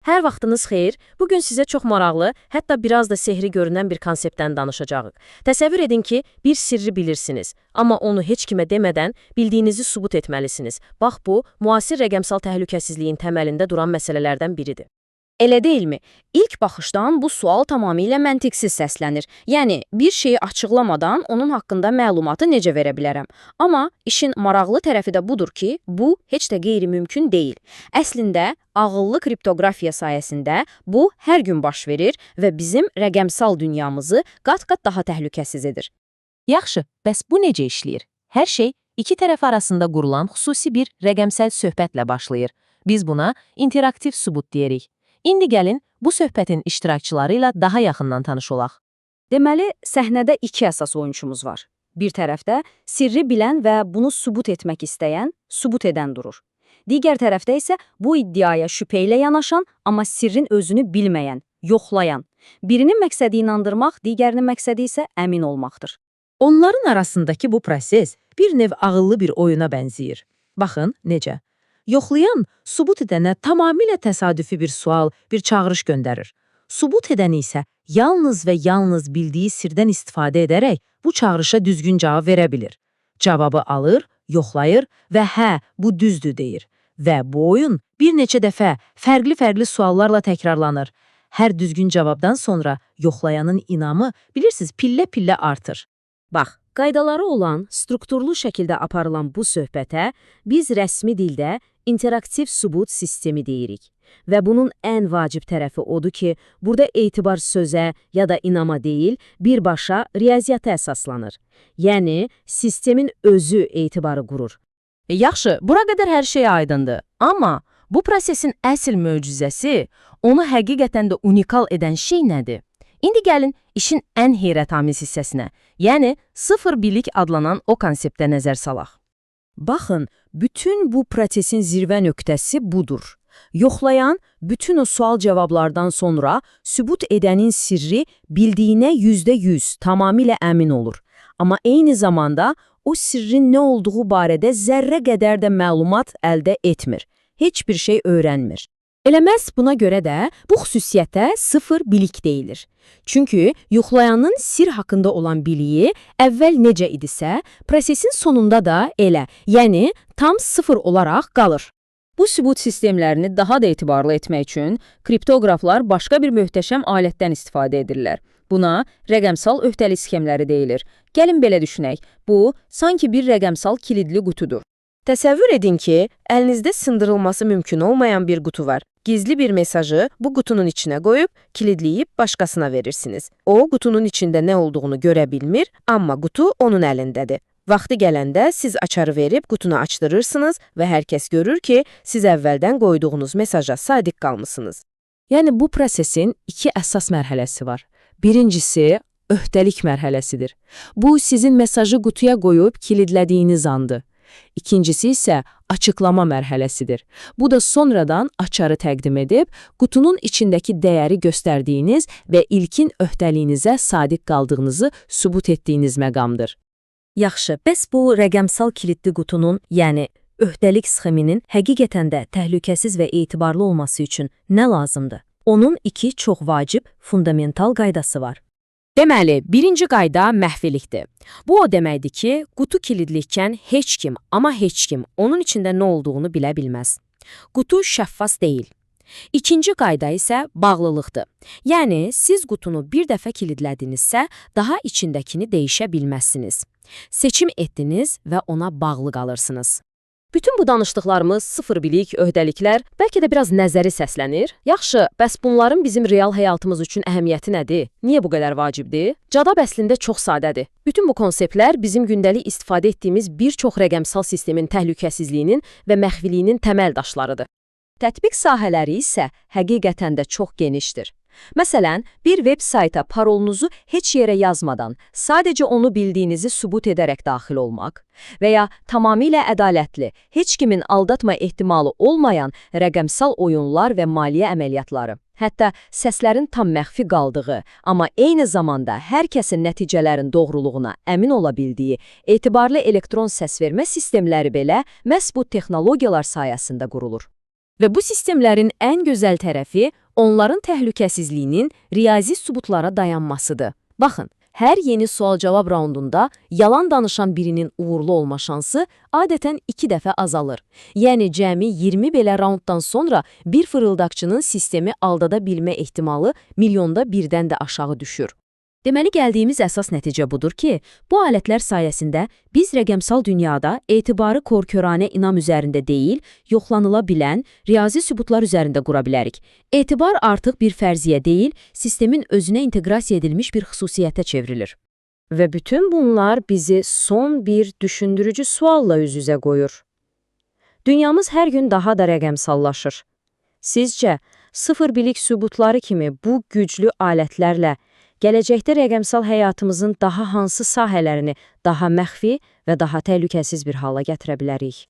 Hər vaxtınız xeyir. Bugün sizə çox maraqlı, hətta biraz da sehri görünən bir konseptdən danışacağıq. Təsəvvür edin ki, bir sirri bilirsiniz, amma onu heç kimə demədən bildiyinizi sübut etməlisiniz. Bax bu, müasir rəqəmsal təhlükəsizliyin təməlində duran məsələlərdən biridir. Elə deyilmi? İlk baxışdan bu sual tamamilə məntiqsiz səslənir. Yəni, bir şeyi açıqlamadan onun haqqında məlumatı necə verə bilərəm? Amma işin maraqlı tərəfi də budur ki, bu heç də qeyri-mümkün deyil. Əslində, ağıllı kriptoqrafiya sayəsində bu hər gün baş verir və bizim rəqəmsal dünyamızı qat-qat daha təhlükəsiz edir. Yaxşı, bəs bu necə işləyir? Hər şey iki tərəf arasında qurulan xüsusi bir rəqəmsal söhbətlə başlayır. Biz buna interaktiv sübut deyirik. İndi gəlin, bu söhbətin iştirakçıları ilə daha yaxından tanış olaq. Deməli, səhnədə iki əsas oyunçumuz var. Bir tərəfdə sirri bilən və bunu sübut etmək istəyən, sübut edən durur. Digər tərəfdə isə bu iddiaya şübhə ilə yanaşan, amma sirrin özünü bilməyən, yoxlayan. Birinin məqsədi inandırmaq, digərinin məqsədi isə əmin olmaqdır. Onların arasındakı bu proses bir növ ağıllı bir oyuna bənzəyir. Baxın, necə? Yoxlayan, sübut edənə tamamilə təsadüfi bir sual, bir çağırış göndərir. Sübut edəni isə yalnız və yalnız bildiyi sirdən istifadə edərək bu çağırışa düzgün cavab verə bilir. Cavabı alır, yoxlayır və hə, bu düzdür deyir. Və bu oyun bir neçə dəfə fərqli suallarla təkrarlanır. Hər düzgün cavabdan sonra yoxlayanın inamı, bilirsiniz, pillə-pillə artır. Bax, qaydaları olan, strukturlu şəkildə aparılan bu söhbətə biz rəsmi dildə interaktiv sübut sistemi deyirik. Və bunun ən vacib tərəfi odur ki, burada etibar sözə ya da inama deyil, birbaşa riyaziyyata əsaslanır. Yəni, sistemin özü etibarı qurur. Yaxşı, bura qədər hər şey aydındır. Amma bu prosesin əsl möcüzəsi, onu həqiqətən də unikal edən şey nədir? İndi gəlin işin ən heyrətamiz hissəsinə, yəni sıfır bilik adlanan o konseptə nəzər salaq. Baxın, bütün bu prosesin zirvə nöqtəsi budur. Yoxlayan, bütün o sual-cavablardan sonra sübut edənin sirri bildiyinə %100 tamamilə əmin olur. Amma eyni zamanda o sirrin nə olduğu barədə zərrə qədər də məlumat əldə etmir. Heç bir şey öyrənmir. Elə məhz buna görə də bu xüsusiyyətə sıfır bilik deyilir. Çünki yoxlayanın sir haqqında olan biliyi əvvəl necə idisə, prosesin sonunda da elə, yəni tam sıfır olaraq qalır. Bu sübut sistemlərini daha da etibarlı etmək üçün kriptoqraflar başqa bir möhtəşəm alətdən istifadə edirlər. Buna rəqəmsal öhdəlik sxemləri deyilir. Gəlin belə düşünək, bu sanki bir rəqəmsal kilidli qutudur. Təsəvvür edin ki, əlinizdə sındırılması mümkün olmayan bir qutu var. Gizli bir mesajı bu qutunun içinə qoyub, kilidləyib başqasına verirsiniz. O, qutunun içində nə olduğunu görə bilmir, amma qutu onun əlindədir. Vaxtı gələndə siz açarı verib qutunu açdırırsınız və hər kəs görür ki, siz əvvəldən qoyduğunuz mesaja sadiq qalmısınız. Yəni, bu prosesin iki əsas mərhələsi var. Birincisi, öhdəlik mərhələsidir. Bu, sizin mesajı qutuya qoyub kilidlədiyiniz andır. İkincisi isə açıqlama mərhələsidir. Bu da sonradan açarı təqdim edib, qutunun içindəki dəyəri göstərdiyiniz və ilkin öhdəliyinizə sadiq qaldığınızı sübut etdiyiniz məqamdır. Yaxşı, bəs bu rəqəmsal kilidli qutunun, yəni öhdəlik sxeminin həqiqətən də təhlükəsiz və etibarlı olması üçün nə lazımdır? Onun iki çox vacib, fundamental qaydası var. Deməli, birinci qayda məhfilikdir. Bu o deməkdir ki, qutu kilidlikən heç kim, amma heç kim onun içində nə olduğunu bilə bilməz. Qutu şəffaf deyil. İkinci qayda isə bağlılıqdır. Yəni, siz qutunu bir dəfə kilidlədinizsə, daha içindəkini dəyişə bilməzsiniz. Seçim etdiniz və ona bağlı qalırsınız. Bütün bu danışdıqlarımız, sıfır bilik, öhdəliklər bəlkə də biraz nəzəri səslənir. Yaxşı, bəs bunların bizim real həyatımız üçün əhəmiyyəti nədir? Niyə bu qədər vacibdir? Cavab əslində çox sadədir. Bütün bu konseptlər bizim gündəlik istifadə etdiyimiz bir çox rəqəmsal sistemin təhlükəsizliyinin və məxfiliyinin təməl daşlarıdır. Tətbiq sahələri isə həqiqətən də çox genişdir. Məsələn, bir veb sayta parolunuzu heç yerə yazmadan, sadəcə onu bildiyinizi sübut edərək daxil olmaq və ya tamamilə ədalətli, heç kimin aldatma ehtimalı olmayan rəqəmsal oyunlar və maliyyə əməliyyatları. Hətta səslərin tam məxfi qaldığı, amma eyni zamanda hər kəsin nəticələrin doğruluğuna əmin ola bildiyi etibarlı elektron səsvermə sistemləri belə məhz bu texnologiyalar sayəsində qurulur. Və bu sistemlərin ən gözəl tərəfi onların təhlükəsizliyinin riyazi sübutlara dayanmasıdır. Baxın, hər yeni sual-cavab raundunda yalan danışan birinin uğurlu olma şansı adətən 2 dəfə azalır. Yəni, cəmi 20 belə raunddan sonra bir fırıldaqçının sistemi aldada bilmə ehtimalı milyonda birdən də aşağı düşür. Deməli, gəldiyimiz əsas nəticə budur ki, bu alətlər sayəsində biz rəqəmsal dünyada etibarı korkörənə inam üzərində deyil, yoxlanıla bilən riyazi sübutlar üzərində qura bilərik. Etibar artıq bir fərziyyə deyil, sistemin özünə inteqrasiya edilmiş bir xüsusiyyətə çevrilir. Və bütün bunlar bizi son bir düşündürücü sualla üz-üzə qoyur. Dünyamız hər gün daha da rəqəmsallaşır. Sizcə, sıfır bilik sübutları kimi bu güclü alətlərlə gələcəkdə rəqəmsal həyatımızın daha hansı sahələrini daha məxfi və daha təhlükəsiz bir hala gətirə bilərik?